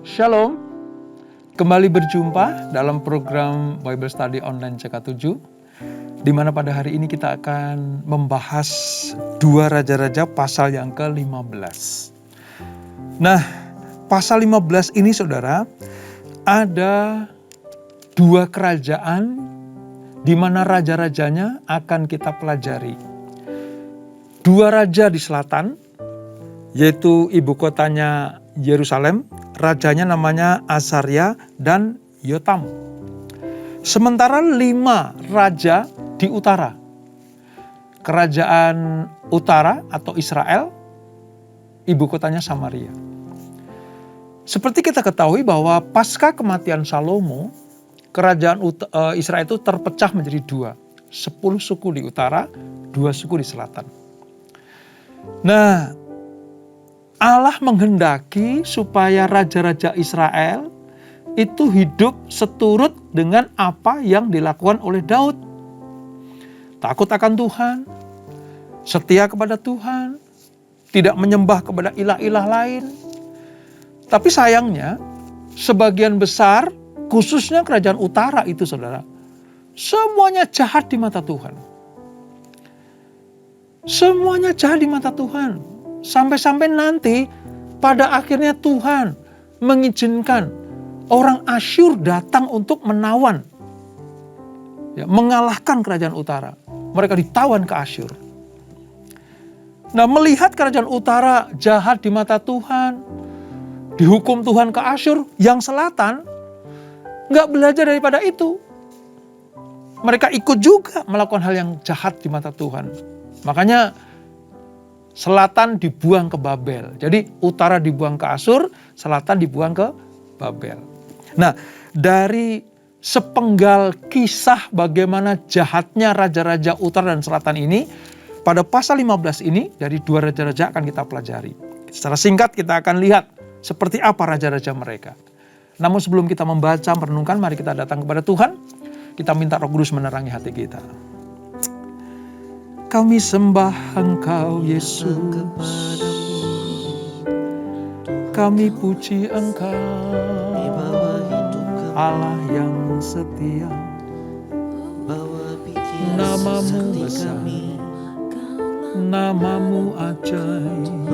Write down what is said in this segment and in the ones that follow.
Shalom, kembali berjumpa dalam program Bible Study Online CK7, di mana pada hari ini kita akan membahas 2 Raja-Raja pasal yang ke-15. Nah, pasal 15 ini saudara, ada 2 kerajaan di mana raja-rajanya akan kita pelajari. 2 raja di selatan, yaitu ibu kotanya Yerusalem, rajanya namanya Azaria dan Yotam. Sementara 5 raja di utara. Kerajaan utara atau Israel, ibu kotanya Samaria. Seperti kita ketahui bahwa pasca kematian Salomo, kerajaan Israel itu terpecah menjadi 2. 10 suku di utara, 2 suku di selatan. Nah, Allah menghendaki supaya raja-raja Israel itu hidup seturut dengan apa yang dilakukan oleh Daud. Takut akan Tuhan, setia kepada Tuhan, tidak menyembah kepada ilah-ilah lain. Tapi sayangnya, sebagian besar, khususnya kerajaan utara itu saudara, semuanya jahat di mata Tuhan. Semuanya jahat di mata Tuhan. Sampai-sampai nanti pada akhirnya Tuhan mengizinkan orang Asyur datang untuk menawan, mengalahkan kerajaan utara. Mereka ditawan ke Asyur. Nah, melihat kerajaan utara jahat di mata Tuhan, dihukum Tuhan ke Asyur, yang selatan gak belajar daripada itu. Mereka ikut juga melakukan hal yang jahat di mata Tuhan. Makanya selatan dibuang ke Babel. Jadi utara dibuang ke Asyur, selatan dibuang ke Babel. Nah, dari sepenggal kisah bagaimana jahatnya raja-raja utara dan selatan ini, pada pasal 15 ini dari 2 raja-raja akan kita pelajari. Secara singkat kita akan lihat seperti apa raja-raja mereka. Namun sebelum kita membaca, merenungkan, mari kita datang kepada Tuhan. Kita minta Roh Kudus menerangi hati kita. Kami sembah Engkau Yesus, kami puji Engkau, Allah yang setia. Namamu besar, namamu ajaib.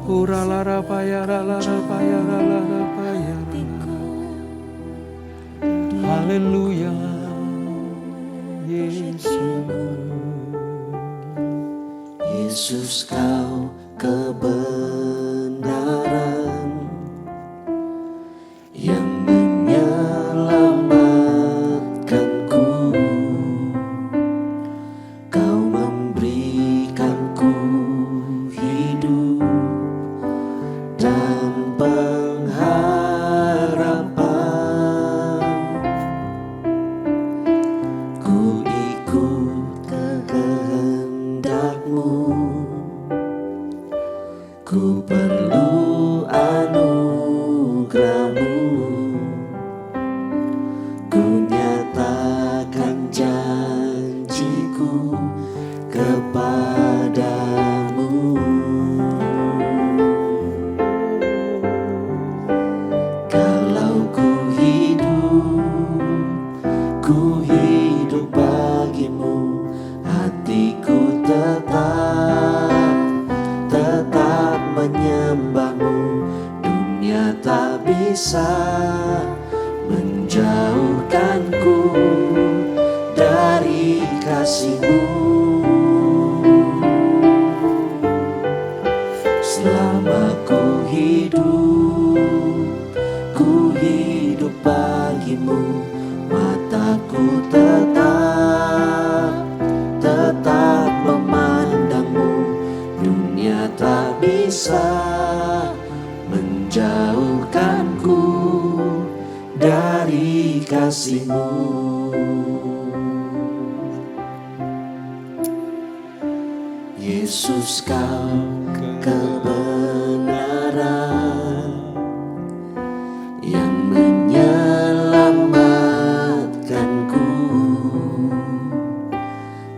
Uralara payara payara payara. Haleluya. Yesus, Kau kebenaran yang menyelamatkanku. Kau memberikanku hidup dan pengharapan. Ku ikut kehendak-Mu. Ku perlu anugerah-Mu. Ku nyatakan janjiku kepadamu. Kalau ku hidup bagimu, hatiku tetap menyembah-Mu. Dunia tak bisa menjauhkanku dari kasih-Mu. Selama ku hidup bagimu, mataku tetap memandang-Mu. Dunia tak bisa menjauhkanku dari kasih-Mu. Yesus, Kau kebenaran yang menyelamatkanku.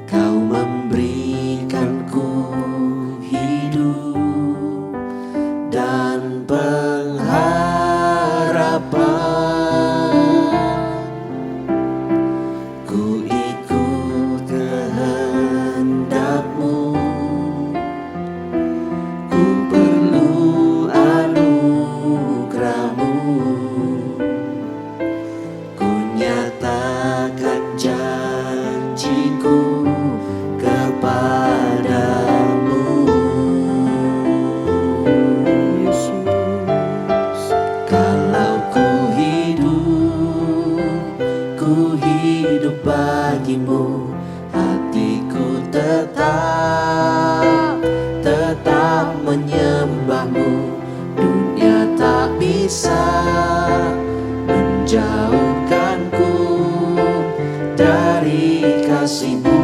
Kau memberikanku hidup dan pengharapan. bisa menjauhkanku dari kasih-Mu.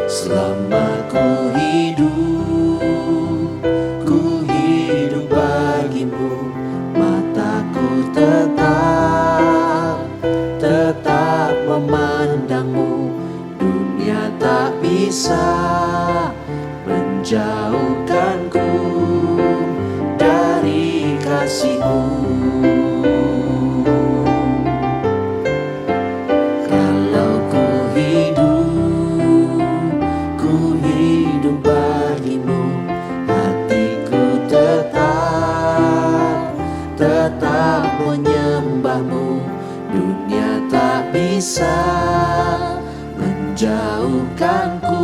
Selama ku hidup bagimu, mataku tetap memandangmu. Dunia tak bisa menjauhkanku dari kasih-Mu. Kalau ku hidup bagimu, hatiku tetap menyembahmu. Dunia tak bisa menjauhkanku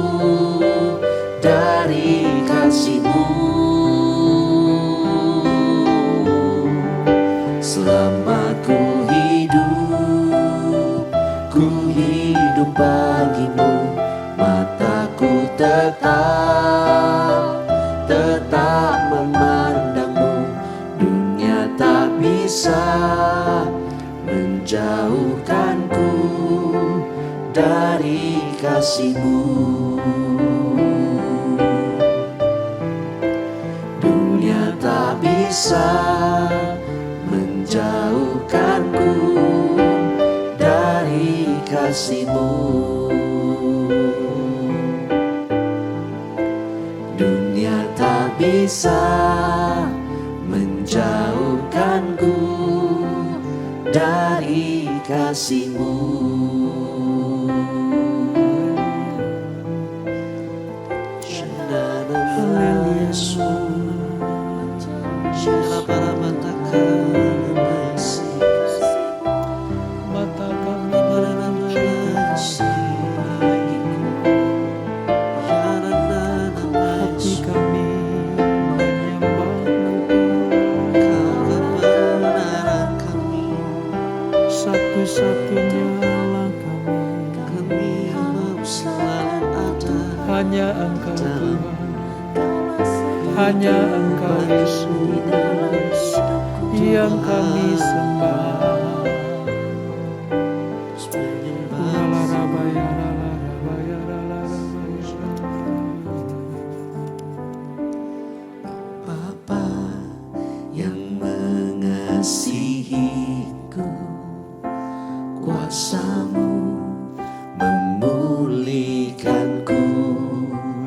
dari kasih-Mu. Selama ku hidup bagimu, mataku tetap memandangmu. Dunia tak bisa menjauhkanku dari kasih-Mu. Dunia tak bisa menjauhkanku dari kasih-Mu. Dunia tak bisa menjauhkanku dari kasih-Mu. Mata kami hati kami menyembah-Mu. Satu-satunya Allah kami, hanya Engkau Tuhan, hanya Engkau Yesus yang kami sembah. Bapa yang mengasihiku, kuasa-Mu memulihkanku.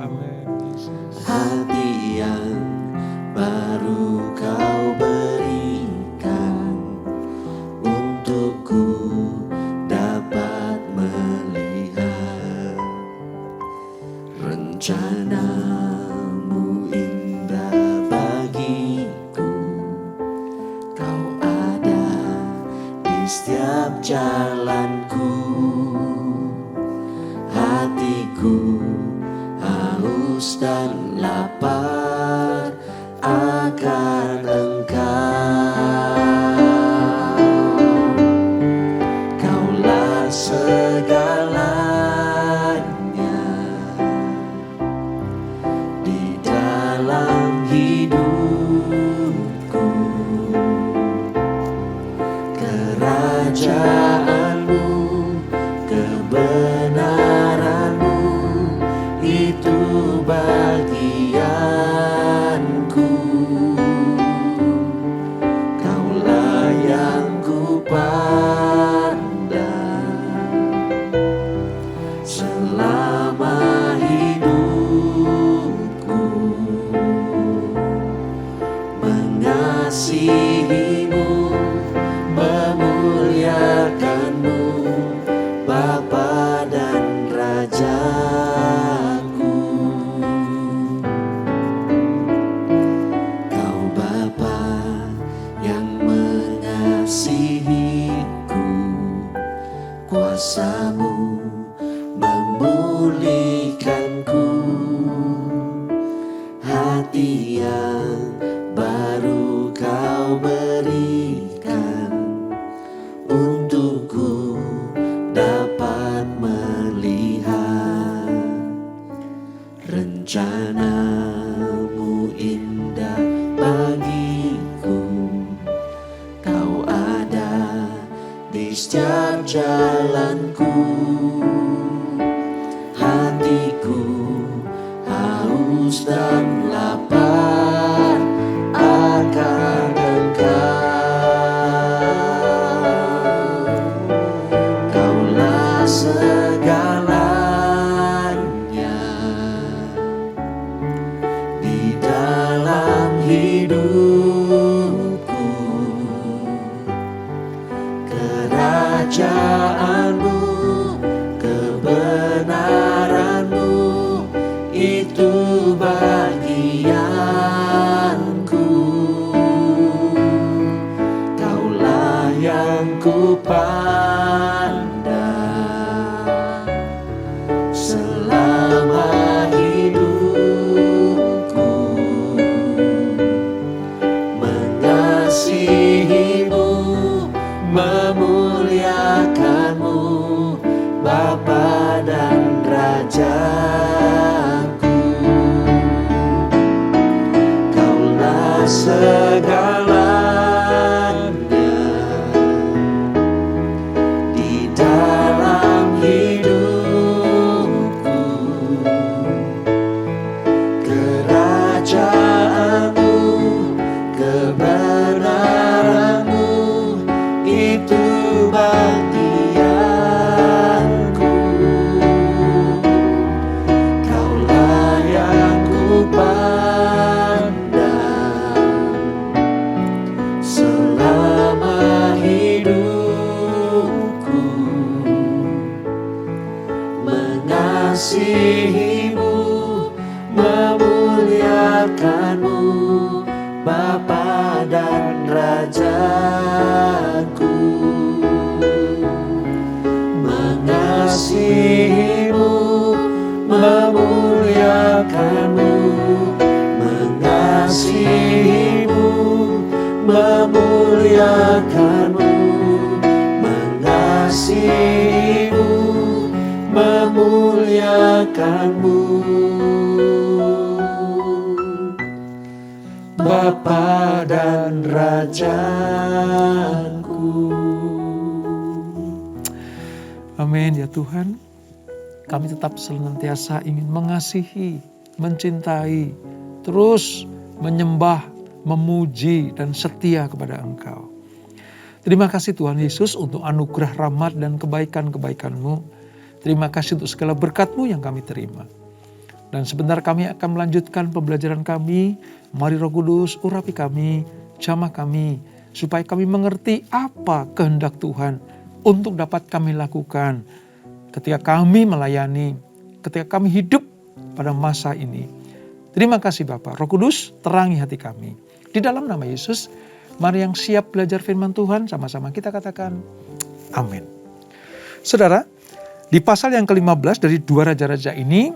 Amin, Yesus. Hati yang baru Kau berikan, untukku dapat melihat rencana-Mu indah bagiku. Kau ada di setiap jalanku. Hatiku haus dan lapar akan Engkau. Kaulah segalanya di dalam hidupku. Kerajaan-Mu, kebenaran-Mu, itu bagianku. Kaulah yang kupandang selama hidupku. Mengasihi-Mu, memuliakan-Mu, Bapa dan Rajaku. Kau Bapa yang mengasihiku, kuasa-Mu memulihkanku. Hati yang baru Kau berikan, untukku dapat melihat rencana-Mu indah setiap jalanku. Hatiku haus dan lapar akan Engkau. Kaulah segalanya di dalam hidupku. Kerajaanmu, kebenaranmu, itu bagianku. Kaulah yang ku pandang selama hidupku. Mengasihimu, memuliakanmu, Bapa dan Rajaku. Kaulah segalanya di dalam hidupku. Kerajaanmu, kebenaranmu, itu bagianku. Kaulah yang ku pandang selama hidupku. Mengasihimu, memuliakanmu, Bapa dan Rajaku. Mengasihimu, memuliakanmu, mengasihimu, memuliakanmu, mengasihimu, memuliakanmu, Bapa dan Rajaku. Amin ya Tuhan. Kami tetap senantiasa ingin mengasihi, mencintai, terus menyembah, memuji, dan setia kepada Engkau. Terima kasih Tuhan Yesus untuk anugerah rahmat dan kebaikan-kebaikan-Mu. Terima kasih untuk segala berkat-Mu yang kami terima. Dan sebentar kami akan melanjutkan pembelajaran kami. Mari Roh Kudus urapi kami, jamah kami, supaya kami mengerti apa kehendak Tuhan untuk dapat kami lakukan ketika kami melayani, ketika kami hidup pada masa ini. Terima kasih Bapa. Roh Kudus terangi hati kami. Di dalam nama Yesus, mari yang siap belajar firman Tuhan, sama-sama kita katakan amin. Saudara, di pasal yang ke-15 dari 2 raja-raja ini,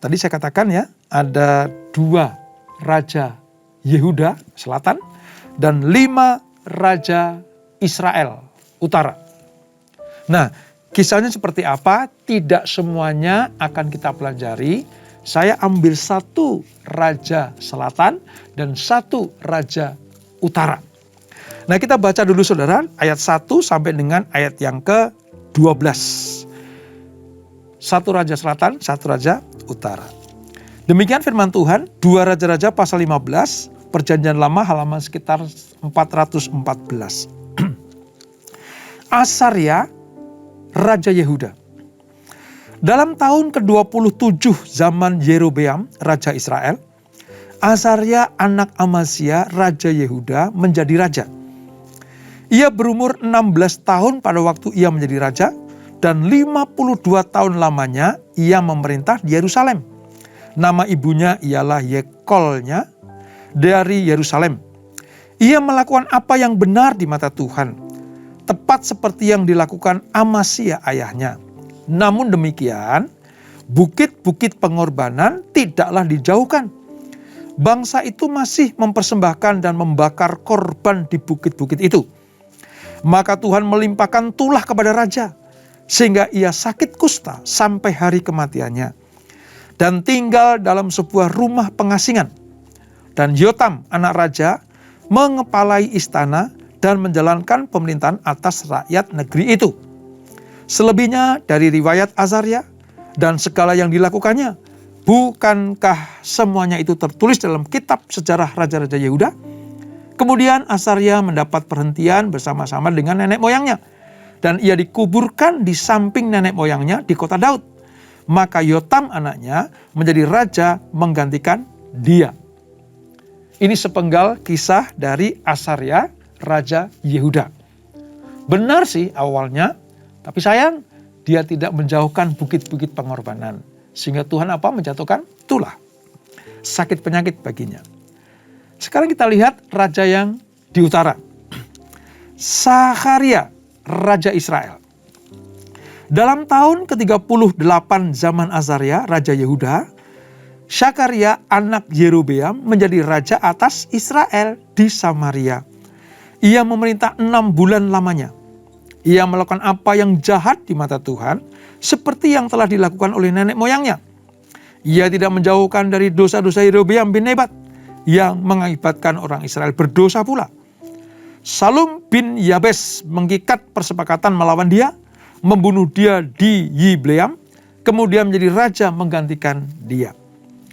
tadi saya katakan ya, ada 2 raja Yehuda selatan dan 5 raja Israel utara. Nah, kisahnya seperti apa? Tidak semuanya akan kita pelajari. Saya ambil 1 raja selatan dan 1 raja utara. Nah, kita baca dulu saudara ayat 1 sampai dengan ayat yang ke-12. 1 raja selatan, 1 raja utara. Demikian firman Tuhan, 2 Raja-Raja pasal 15, Perjanjian Lama halaman sekitar 414. Asarya, Raja Yehuda. Dalam tahun ke-27 zaman Yerobeam, Raja Israel, Asarya anak Amazia, Raja Yehuda menjadi raja. Ia berumur 16 tahun pada waktu ia menjadi raja, dan 52 tahun lamanya ia memerintah di Yerusalem. Nama ibunya ialah Yekolnya dari Yerusalem. Ia melakukan apa yang benar di mata Tuhan, tepat seperti yang dilakukan Amazia ayahnya. Namun demikian, bukit-bukit pengorbanan tidaklah dijauhkan. Bangsa itu masih mempersembahkan dan membakar korban di bukit-bukit itu. Maka Tuhan melimpahkan tulah kepada raja, sehingga ia sakit kusta sampai hari kematiannya, dan tinggal dalam sebuah rumah pengasingan. Dan Yotam anak raja mengepalai istana dan menjalankan pemerintahan atas rakyat negeri itu. Selebihnya dari riwayat Azaria dan segala yang dilakukannya, bukankah semuanya itu tertulis dalam kitab sejarah Raja-Raja Yehuda? Kemudian Azaria mendapat perhentian bersama-sama dengan nenek moyangnya, dan ia dikuburkan di samping nenek moyangnya di kota Daud. Maka Yotam anaknya menjadi raja menggantikan dia. Ini sepenggal kisah dari Azaria, Raja Yehuda. Benar sih awalnya, tapi sayang dia tidak menjauhkan bukit-bukit pengorbanan. Sehingga Tuhan menjatuhkan tulah. Sakit penyakit baginya. Sekarang kita lihat raja yang di utara. Zakharia, Raja Israel. Dalam tahun ke-38 zaman Azaria, Raja Yehuda, Zakharia anak Yerobeam menjadi raja atas Israel di Samaria. Ia memerintah 6 bulan lamanya. Ia melakukan apa yang jahat di mata Tuhan, seperti yang telah dilakukan oleh nenek moyangnya. Ia tidak menjauhkan dari dosa-dosa Yerobeam bin Nebat, yang mengakibatkan orang Israel berdosa pula. Salum bin Yabes mengikat persepakatan melawan dia, membunuh dia di Yibleam, kemudian menjadi raja menggantikan dia.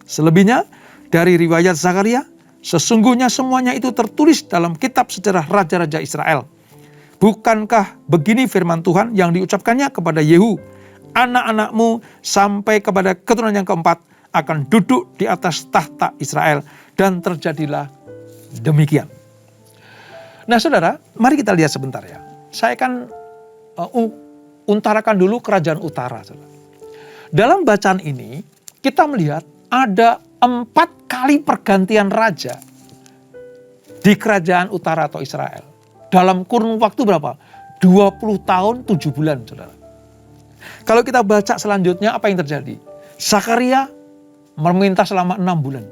Selebihnya dari riwayat Zakharia, sesungguhnya semuanya itu tertulis dalam kitab sejarah Raja-Raja Israel. Bukankah begini firman Tuhan yang diucapkannya kepada Yehu, anak-anakmu sampai kepada keturunan yang keempat akan duduk di atas tahta Israel, dan terjadilah demikian. Nah saudara, mari kita lihat sebentar ya. Saya akan utarakan dulu kerajaan utara. Saudara. Dalam bacaan ini, kita melihat ada 4 kali pergantian raja di kerajaan utara atau Israel. Dalam kurun waktu berapa? 20 tahun 7 bulan, saudara. Kalau kita baca selanjutnya apa yang terjadi? Zakharia memerintah selama 6 bulan.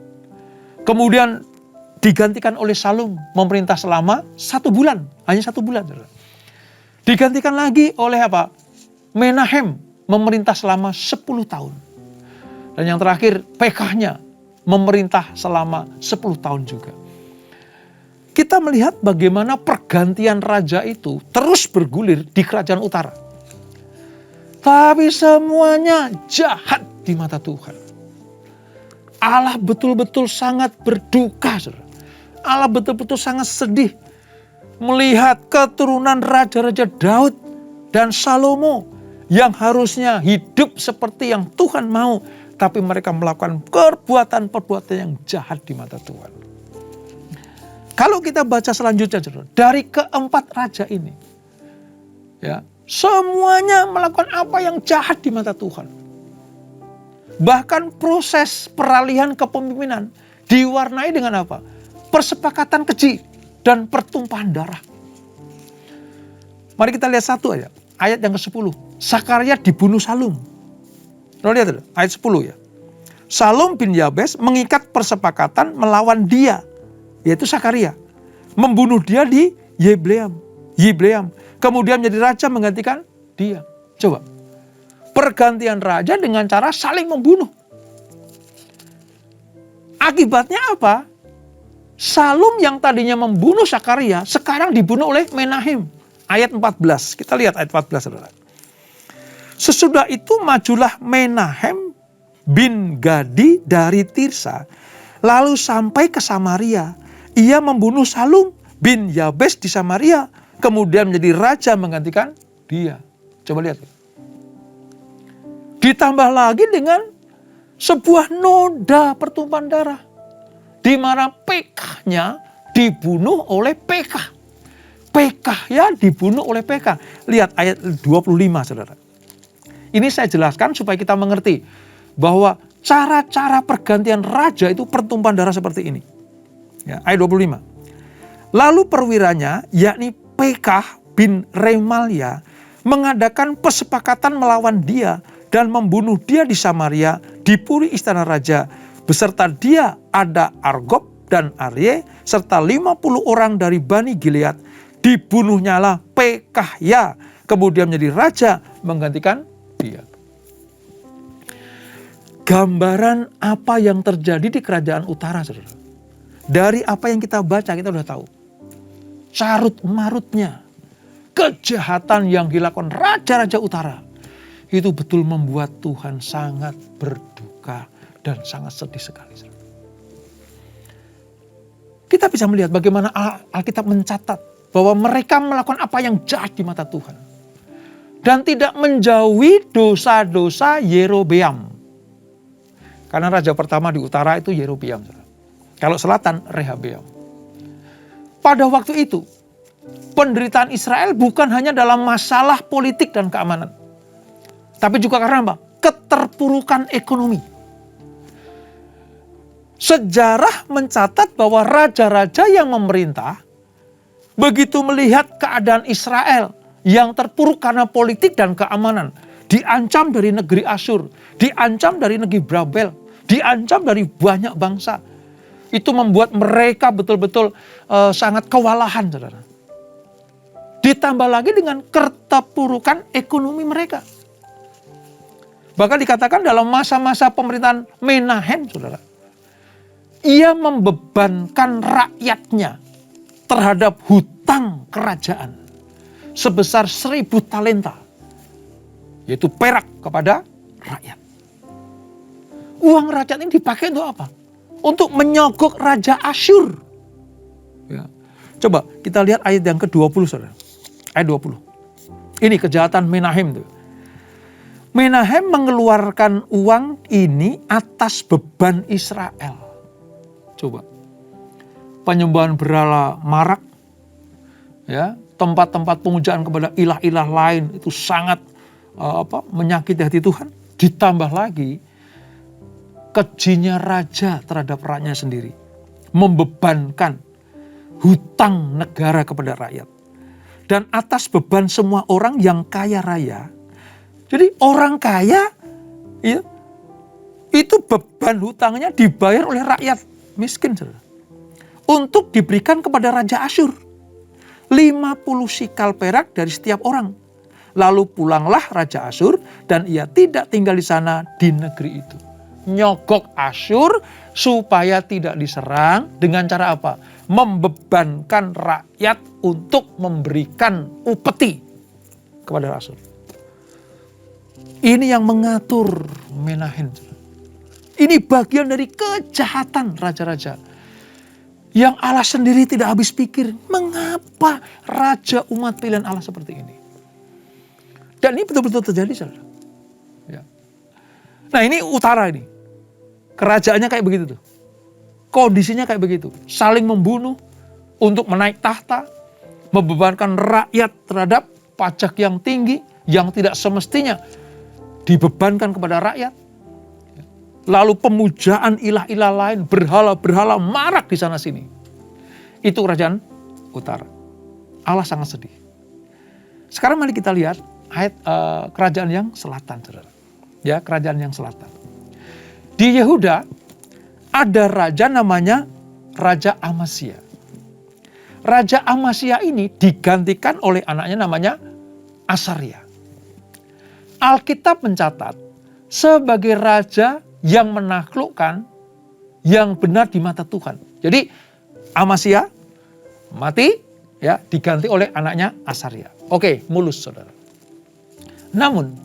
Kemudian digantikan oleh Salum memerintah selama 1 bulan. Hanya 1 bulan, saudara. Digantikan lagi oleh Menahem memerintah selama 10 tahun. Dan yang terakhir Pekahnya memerintah selama 10 tahun juga. Kita melihat bagaimana pergantian raja itu terus bergulir di kerajaan utara. Tapi semuanya jahat di mata Tuhan. Allah betul-betul sangat berduka. Saudara. Allah betul-betul sangat sedih melihat keturunan Raja-Raja Daud dan Salomo yang harusnya hidup seperti yang Tuhan mau, tapi mereka melakukan perbuatan-perbuatan yang jahat di mata Tuhan. Kalau kita baca selanjutnya, dari keempat raja ini, ya, semuanya melakukan apa yang jahat di mata Tuhan. Bahkan proses peralihan kepemimpinan diwarnai dengan apa? Persepakatan keji dan pertumpahan darah. Mari kita lihat satu aja. Ayat yang ke-10. Zakharia dibunuh Salum. Lo lihat ayat 10 ya. Salum bin Yabes mengikat persepakatan melawan dia, yaitu Zakharia. Membunuh dia di Yibleam. Kemudian menjadi raja menggantikan dia. Coba. Pergantian raja dengan cara saling membunuh. Akibatnya apa? Salum yang tadinya membunuh Zakharia sekarang dibunuh oleh Menahem. Ayat 14. Kita lihat ayat 14. Saudara. Sesudah itu majulah Menahem bin Gadi dari Tirsa, lalu sampai ke Samaria. Ia membunuh Salum bin Yabes di Samaria, kemudian menjadi raja menggantikan dia. Coba lihat. Ditambah lagi dengan sebuah noda pertumpahan darah, di mana Pekahnya dibunuh oleh Pekah. Pekahnya dibunuh oleh Pekah. Lihat ayat 25, saudara. Ini saya jelaskan supaya kita mengerti bahwa cara-cara pergantian raja itu pertumpahan darah seperti ini. Ya, ayat 25. Lalu perwiranya, yakni Pekah bin Remalia, mengadakan persepakatan melawan dia dan membunuh dia di Samaria, di puri istana raja. Beserta dia ada Argob dan Arye, serta 50 orang dari Bani Gilead. Dibunuhnyalah Pekahya, kemudian menjadi raja menggantikan dia. Gambaran apa yang terjadi di kerajaan utara, saudara. Dari apa yang kita baca, kita sudah tahu. carut marutnya kejahatan yang dilakukan raja-raja utara, itu betul membuat Tuhan sangat berduka dan sangat sedih sekali. Kita bisa melihat bagaimana Alkitab mencatat bahwa mereka melakukan apa yang jahat di mata Tuhan. Dan tidak menjauhi dosa-dosa Yerobeam. Karena raja pertama di utara itu Yerobeam. Kalau selatan Rehabeam. Pada waktu itu, penderitaan Israel bukan hanya dalam masalah politik dan keamanan. Tapi juga karena apa? Keterpurukan ekonomi. Sejarah mencatat bahwa raja-raja yang memerintah begitu melihat keadaan Israel yang terpuruk karena politik dan keamanan, diancam dari negeri Asyur, diancam dari negeri Babel, diancam dari banyak bangsa. Itu membuat mereka betul-betul sangat kewalahan, saudara. Ditambah lagi dengan keterpurukan ekonomi mereka. Bahkan dikatakan dalam masa-masa pemerintahan Menahem, saudara, ia membebankan rakyatnya terhadap hutang kerajaan sebesar 1.000 talenta, yaitu perak kepada rakyat. Uang rakyat ini dipakai untuk apa? Untuk menyogok Raja Asyur. Ya. Coba kita lihat ayat yang ke-20, saudara. Ayat 20. Ini kejahatan Menahem. Menahem mengeluarkan uang ini atas beban Israel. Coba. Penyembahan berhala marak. Ya, tempat-tempat pemujaan kepada ilah-ilah lain itu sangat menyakiti hati Tuhan. Ditambah lagi kejinya raja terhadap rakyatnya sendiri, membebankan hutang negara kepada rakyat dan atas beban semua orang yang kaya raya. Jadi orang kaya ya, itu beban hutangnya dibayar oleh rakyat miskin, saudara, untuk diberikan kepada Raja Asyur. 50 sikal perak dari setiap orang. Lalu pulanglah Raja Asyur dan ia tidak tinggal di sana di negeri itu. Nyogok Asyur supaya tidak diserang dengan cara apa? Membebankan rakyat untuk memberikan upeti kepada Asyur. Ini yang mengatur Menahem. Ini bagian dari kejahatan raja-raja. Yang Allah sendiri tidak habis pikir, mengapa raja umat pilihan Allah seperti ini? Dan ini betul-betul terjadi, saudara. Ya. Nah ini utara ini. Kerajaannya kayak begitu tuh. Kondisinya kayak begitu. Saling membunuh untuk menaik tahta. Membebankan rakyat terhadap pajak yang tinggi. Yang tidak semestinya dibebankan kepada rakyat. Lalu pemujaan ilah-ilah lain, berhala-berhala marak di sana sini. Itu kerajaan utara. Allah sangat sedih. Sekarang mari kita lihat ayat kerajaan yang selatan, saudara. Ya, kerajaan yang selatan. Di Yehuda ada raja namanya Raja Amasya. Raja Amasya ini digantikan oleh anaknya namanya Asarya. Alkitab mencatat sebagai raja yang menaklukkan yang benar di mata Tuhan. Jadi Amasya mati, ya, diganti oleh anaknya Asarya. Oke, mulus, saudara. Namun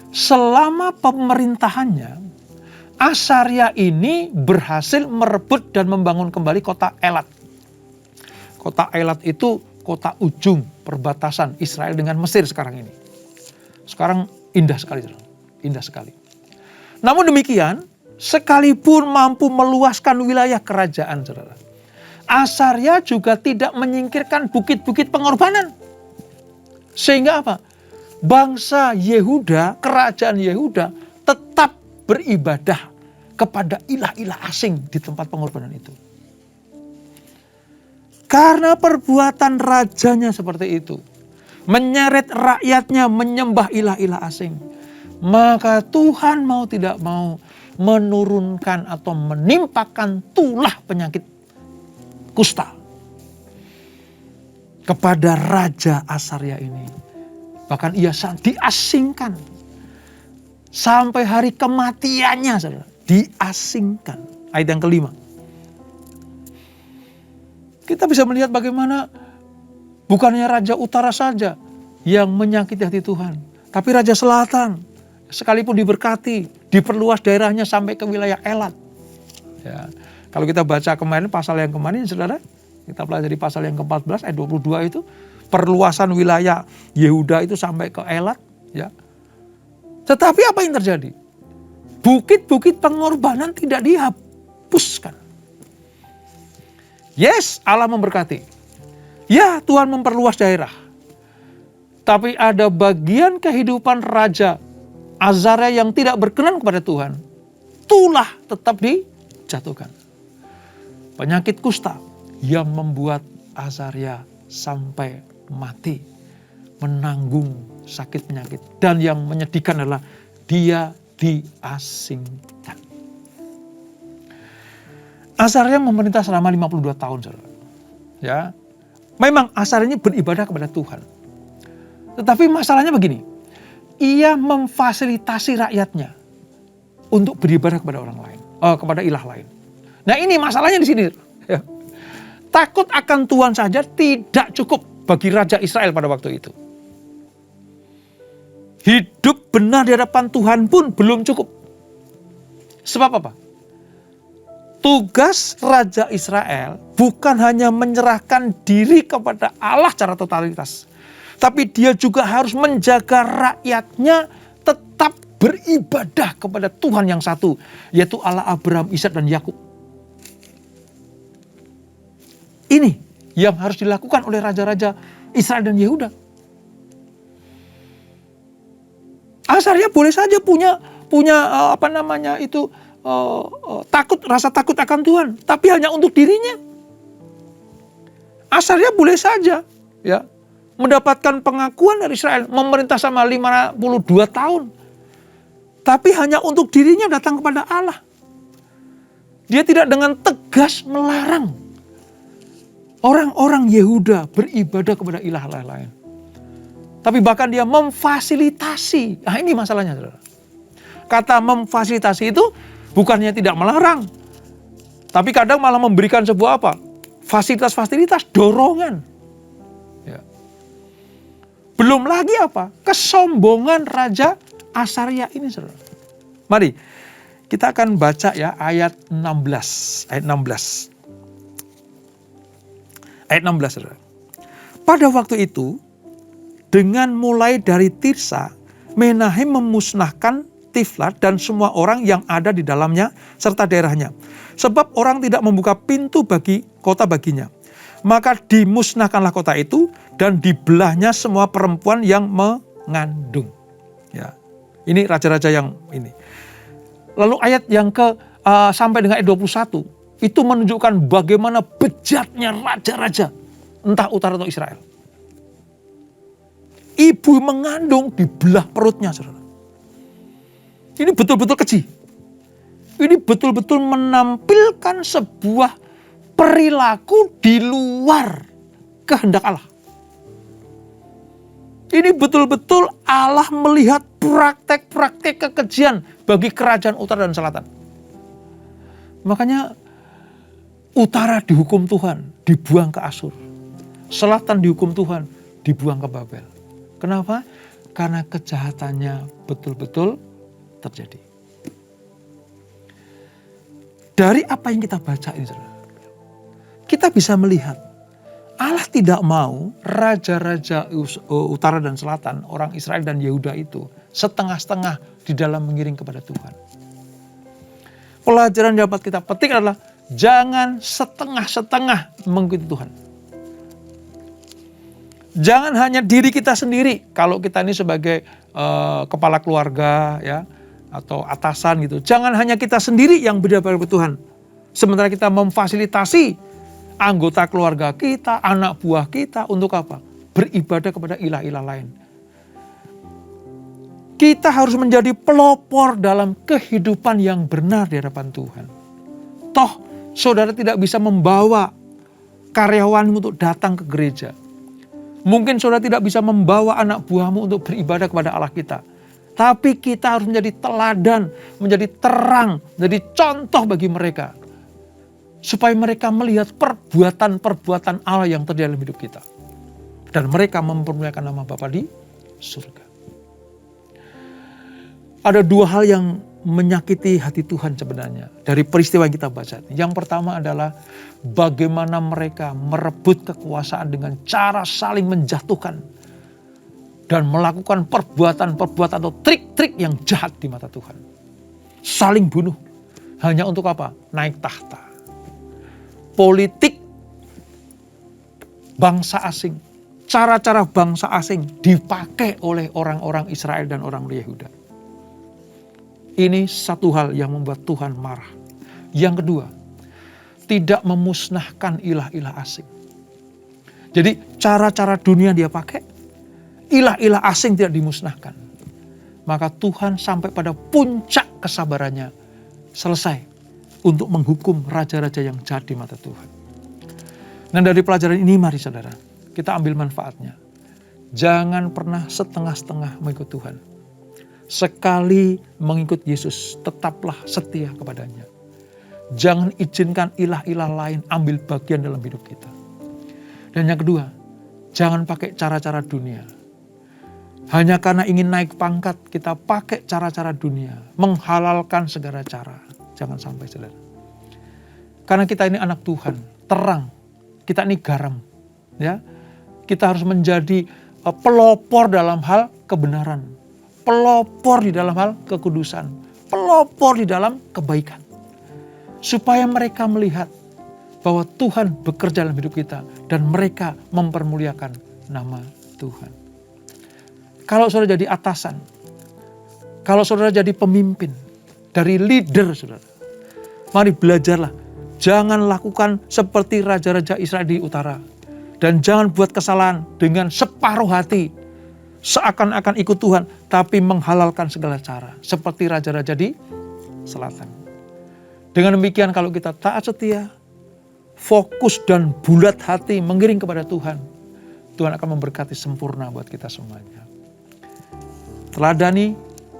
selama pemerintahannya, Asarya ini berhasil merebut dan membangun kembali kota Elat. Kota Elat itu kota ujung perbatasan Israel dengan Mesir sekarang ini. Sekarang indah sekali, saudara. Indah sekali. Namun demikian, sekalipun mampu meluaskan wilayah kerajaan, saudara, Asarya juga tidak menyingkirkan bukit-bukit pengorbanan. Sehingga apa? Bangsa Yehuda, kerajaan Yehuda tetap beribadah kepada ilah-ilah asing di tempat pengorbanan itu. Karena perbuatan rajanya seperti itu, menyeret rakyatnya menyembah ilah-ilah asing, maka Tuhan mau tidak mau menurunkan atau menimpakan tulah penyakit kusta kepada Raja Asarya ini. Bahkan ia diasingkan sampai hari kematiannya, saudara, diasingkan. Ayat yang kelima. Kita bisa melihat bagaimana Bukannya Raja Utara saja yang menyakiti hati Tuhan, tapi Raja Selatan sekalipun diberkati, diperluas daerahnya sampai ke wilayah Elat. Ya. Kalau kita baca kemarin, pasal yang kemarin, saudara, kita pelajari pasal yang ke-14 ayat 22 itu, perluasan wilayah Yehuda itu sampai ke Elat. Ya. Tetapi apa yang terjadi? Bukit-bukit pengorbanan tidak dihapuskan. Yes, Allah memberkati. Ya, Tuhan memperluas daerah. Tapi ada bagian kehidupan Raja Azaria yang tidak berkenan kepada Tuhan. Itulah tetap dijatuhkan. Penyakit kusta yang membuat Azaria sampai mati. Menanggung sakit penyakit. Dan yang menyedihkan adalah dia diasingkan. Azaria memerintah selama 52 tahun, saudara. Ya, memang Azaria ini beribadah kepada Tuhan. Tetapi masalahnya begini, ia memfasilitasi rakyatnya untuk beribadah kepada orang lain, kepada ilah lain. Nah ini masalahnya di sini. Ya. Takut akan Tuhan saja tidak cukup bagi Raja Israel pada waktu itu. Hidup benar di hadapan Tuhan pun belum cukup. Sebab apa? Tugas Raja Israel bukan hanya menyerahkan diri kepada Allah secara totalitas. Tapi dia juga harus menjaga rakyatnya tetap beribadah kepada Tuhan yang satu. Yaitu Allah Abraham, Ishak dan Yakub. Ini yang harus dilakukan oleh raja-raja Israel dan Yehuda. Azaria boleh saja punya rasa takut akan Tuhan, tapi hanya untuk dirinya. Azaria boleh saja ya mendapatkan pengakuan dari Israel, memerintah sama 52 tahun. Tapi hanya untuk dirinya datang kepada Allah. Dia tidak dengan tegas melarang orang-orang Yehuda beribadah kepada ilah lain. Tapi bahkan dia memfasilitasi. Nah ini masalahnya, saudara. Kata memfasilitasi itu bukannya tidak melarang. Tapi kadang malah memberikan sebuah apa? Fasilitas-fasilitas, dorongan. Ya. Belum lagi apa? Kesombongan Raja Azaria ini, saudara. Mari kita akan baca ya ayat 16. Ayat 16. Ayat 16, saudara. Pada waktu itu, dengan mulai dari Tirsa, Menahem memusnahkan Tiflat dan semua orang yang ada di dalamnya serta daerahnya. Sebab orang tidak membuka pintu bagi kota baginya. Maka dimusnahkanlah kota itu dan dibelahnya semua perempuan yang mengandung. Ya. Ini raja-raja yang ini. Lalu ayat yang sampai dengan ayat 21 itu menunjukkan bagaimana bejatnya raja-raja entah utara atau Israel. Ibu mengandung dibelah perutnya, saudara. Ini betul-betul keji. Ini betul-betul menampilkan sebuah perilaku di luar kehendak Allah. Ini betul-betul Allah melihat praktek-praktek kekejian bagi kerajaan utara dan selatan. Makanya utara dihukum Tuhan, dibuang ke Asyur. Selatan dihukum Tuhan, dibuang ke Babel. Kenapa? Karena kejahatannya betul-betul terjadi. Dari apa yang kita baca ini, saudara, kita bisa melihat Allah tidak mau raja-raja utara dan selatan, orang Israel dan Yehuda itu setengah-setengah di dalam mengiring kepada Tuhan. Pelajaran yang dapat kita petik adalah jangan setengah-setengah mengikuti Tuhan. Jangan hanya diri kita sendiri. Kalau kita ini sebagai kepala keluarga ya atau atasan gitu. Jangan hanya kita sendiri yang beribadah kepada Tuhan. Sementara kita memfasilitasi anggota keluarga kita, anak buah kita untuk apa? Beribadah kepada ilah-ilah lain. Kita harus menjadi pelopor dalam kehidupan yang benar di hadapan Tuhan. Toh, saudara tidak bisa membawa karyawanmu untuk datang ke gereja. Mungkin saudara tidak bisa membawa anak buahmu untuk beribadah kepada Allah kita. Tapi kita harus menjadi teladan, menjadi terang, menjadi contoh bagi mereka. Supaya mereka melihat perbuatan-perbuatan Allah yang terjadi dalam hidup kita. Dan mereka mempermuliakan nama Bapa di surga. Ada dua hal yang menyakiti hati Tuhan sebenarnya dari peristiwa yang kita baca. Yang pertama adalah bagaimana mereka merebut kekuasaan dengan cara saling menjatuhkan dan melakukan perbuatan-perbuatan atau trik-trik yang jahat di mata Tuhan. Saling bunuh. Hanya untuk apa? Naik tahta. Politik bangsa asing. Cara-cara bangsa asing dipakai oleh orang-orang Israel dan orang Yehuda. Ini satu hal yang membuat Tuhan marah. Yang kedua, tidak memusnahkan ilah-ilah asing. Jadi cara-cara dunia dia pakai, ilah-ilah asing tidak dimusnahkan. Maka Tuhan sampai pada puncak kesabarannya, selesai untuk menghukum raja-raja yang jahat di mata Tuhan. Nah, dari pelajaran ini mari saudara, kita ambil manfaatnya. Jangan pernah setengah-setengah mengikut Tuhan. Sekali mengikut Yesus, tetaplah setia kepadanya. Jangan izinkan ilah-ilah lain ambil bagian dalam hidup kita. Dan yang kedua, jangan pakai cara-cara dunia. Hanya karena ingin naik pangkat, kita pakai cara-cara dunia. Menghalalkan segala cara. Jangan sampai saudara. Karena kita ini anak Tuhan, terang. Kita ini garam. Ya, kita harus menjadi pelopor dalam hal kebenaran. Pelopor di dalam hal kekudusan. Pelopor di dalam kebaikan. Supaya mereka melihat bahwa Tuhan bekerja dalam hidup kita. Dan mereka mempermuliakan nama Tuhan. Kalau saudara jadi atasan. Kalau saudara jadi pemimpin. Dari leader saudara. Mari belajarlah. Jangan lakukan seperti raja-raja Israel di utara. Dan jangan buat kesalahan dengan separuh hati. Seakan-akan ikut Tuhan, tapi menghalalkan segala cara. Seperti raja-raja di selatan. Dengan demikian kalau kita taat setia, fokus dan bulat hati mengiring kepada Tuhan, Tuhan akan memberkati sempurna buat kita semuanya. Teladani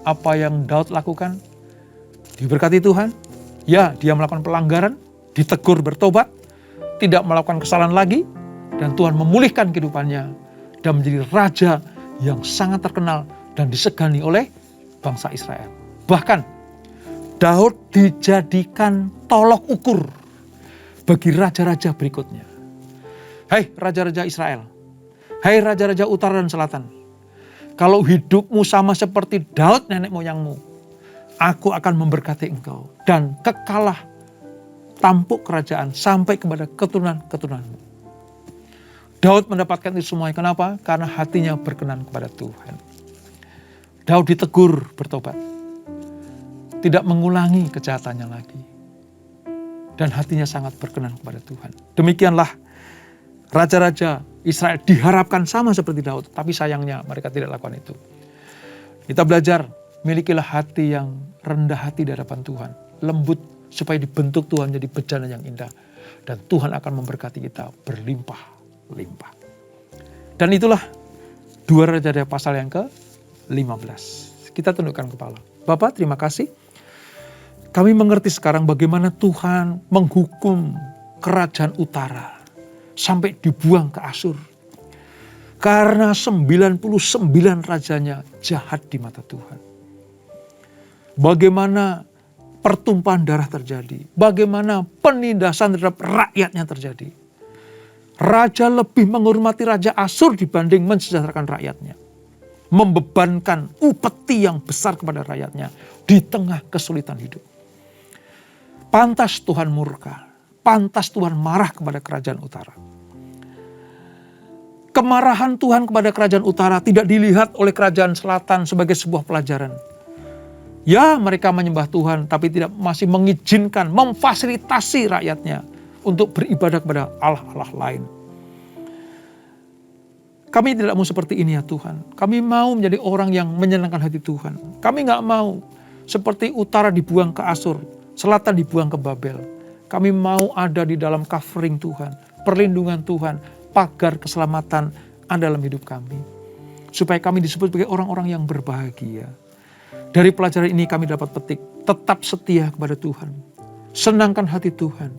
apa yang Daud lakukan, diberkati Tuhan. Ya, dia melakukan pelanggaran, ditegur bertobat, tidak melakukan kesalahan lagi, dan Tuhan memulihkan kehidupannya dan menjadi raja yang sangat terkenal dan disegani oleh bangsa Israel. Bahkan Daud dijadikan tolok ukur bagi raja-raja berikutnya. Hai raja-raja Israel, hai raja-raja utara dan selatan, kalau hidupmu sama seperti Daud nenek moyangmu, aku akan memberkati engkau dan kekalah tampuk kerajaan sampai kepada keturunan-keturunanmu. Daud mendapatkan itu semuanya. Kenapa? Karena hatinya berkenan kepada Tuhan. Daud ditegur bertobat. Tidak mengulangi kejahatannya lagi. Dan hatinya sangat berkenan kepada Tuhan. Demikianlah raja-raja Israel diharapkan sama seperti Daud. Tapi sayangnya mereka tidak lakukan itu. Kita belajar, milikilah hati yang rendah hati di hadapan Tuhan. Lembut supaya dibentuk Tuhan jadi bejana yang indah. Dan Tuhan akan memberkati kita berlimpah. Dan itulah 2 Raja-Raja pasal yang ke-15. Kita tundukkan kepala. Bapa, terima kasih. Kami mengerti sekarang bagaimana Tuhan menghukum kerajaan utara sampai dibuang ke Asyur. Karena 99 rajanya jahat di mata Tuhan. Bagaimana pertumpahan darah terjadi. Bagaimana penindasan terhadap rakyatnya terjadi. Raja lebih menghormati Raja Asyur dibanding mensejahterakan rakyatnya. Membebankan upeti yang besar kepada rakyatnya di tengah kesulitan hidup. Pantas Tuhan murka. Pantas Tuhan marah kepada kerajaan utara. Kemarahan Tuhan kepada kerajaan utara tidak dilihat oleh kerajaan selatan sebagai sebuah pelajaran. Ya, mereka menyembah Tuhan tapi tidak masih mengizinkan, memfasilitasi rakyatnya untuk beribadah kepada Allah-Allah lain. Kami tidak mau seperti ini ya Tuhan. Kami mau menjadi orang yang menyenangkan hati Tuhan. Kami gak mau seperti utara dibuang ke Asyur, selatan dibuang ke Babel. Kami mau ada di dalam covering Tuhan, perlindungan Tuhan, pagar keselamatan ada dalam hidup kami. Supaya kami disebut sebagai orang-orang yang berbahagia. Dari pelajaran ini kami dapat petik, tetap setia kepada Tuhan. Senangkan hati Tuhan.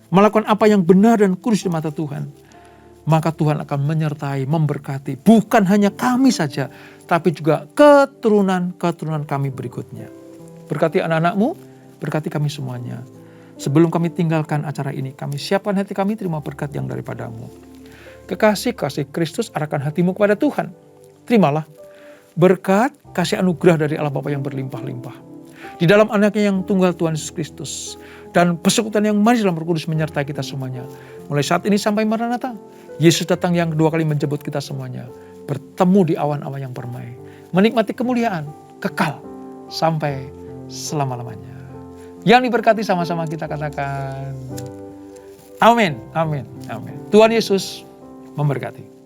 Melakukan apa yang benar dan kudus di mata Tuhan. maka Tuhan akan menyertai, memberkati. Bukan hanya kami saja, tapi juga keturunan-keturunan kami berikutnya. Berkati anak-anakmu, berkati kami semuanya. Sebelum kami tinggalkan acara ini, kami siapkan hati kami terima berkat yang daripadamu. Kekasih-kasih Kristus, arahkan hatimu kepada Tuhan. Terimalah berkat, kasih anugerah dari Allah Bapa yang berlimpah-limpah. Di dalam anaknya yang tunggal Tuhan Yesus Kristus. Dan persekutuan yang manis dalam Roh Kudus menyertai kita semuanya. Mulai saat ini sampai Maranatha. Yesus datang yang kedua kali menjemput kita semuanya. Bertemu di awan-awan yang permai. Menikmati kemuliaan, kekal, sampai selama-lamanya. Yang diberkati sama-sama kita katakan. Amin, amin, amin. Tuhan Yesus memberkati.